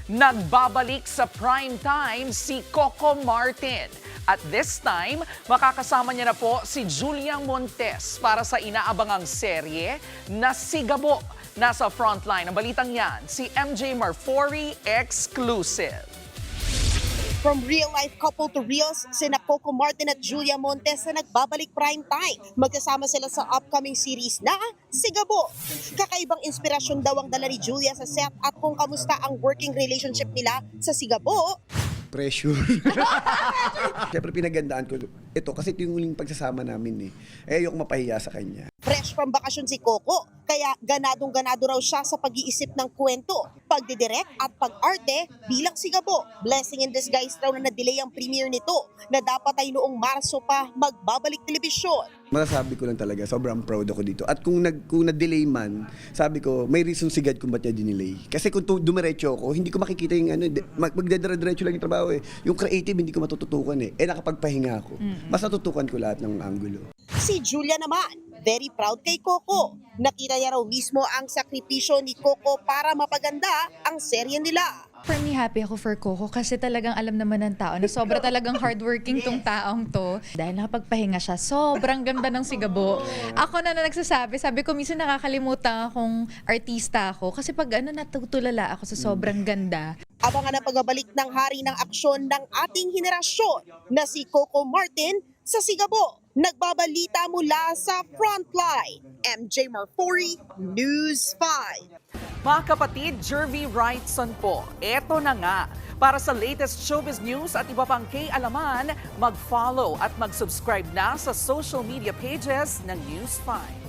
Nagbabalik sa prime time si Coco Martin. At this time, makakasama niya na po si Julia Montes para sa inaabangang serye na Sigabo. Nasa frontline ng balitang yan, si MJ Marfori exclusive. From real-life couple to reels, sina Coco Martin at Julia Montes na nagbabalik prime time. Magkasama sila sa upcoming series na Sigabo. Kakaibang inspirasyon daw ang dala ni Julia sa set at kung kamusta ang working relationship nila sa Sigabo. Pressure. Siyempre pinagandaan ko ito kasi ito yung huling pagsasama namin eh. Ayoko mapahiya sa kanya. Fresh from bakasyon si Coco, kaya ganadong-ganado raw siya sa pag-iisip ng kwento, pagdidirect at pag-arte bilang Sigabo. Blessing in disguise raw na na-delay ang premiere nito na dapat ay noong Marso pa magbabalik telebisyon. Masasabi ko lang talaga, sobrang proud ako dito. At kung na-delay man, sabi ko, may reason si God kung ba't niya dinelay. Kasi kung dumiretso ako, hindi ko makikita yung magdadara-diretso lang yung trabaho eh. Yung creative, hindi ko matututukan eh. Nakapagpahinga ako. Mas natutukan ko lahat ng angulo. Si Julia naman, very proud kay Coco. Nakita niya raw mismo ang sakripisyo ni Coco para mapaganda ang serye nila. For me, happy ako for Coco kasi talagang alam naman ng tao na sobra talagang hardworking tong taong to. Dahil nakapagpahinga siya, sobrang ganda ng Sigabo. Ako na nagsasabi, sabi ko minsan nakakalimutan akong artista ako kasi pag natutulala ako sa sobrang ganda. Abangan ang pagbabalik ng hari ng aksyon ng ating henerasyon na si Coco Martin sa Sigabo. Nagbabalita mula sa Frontline. MJ Marfori, News 5. Mga kapatid, Jervy Wrightson po. Eto na nga. Para sa latest showbiz news at iba pang K-alaman, mag-follow at mag-subscribe na sa social media pages ng News 5.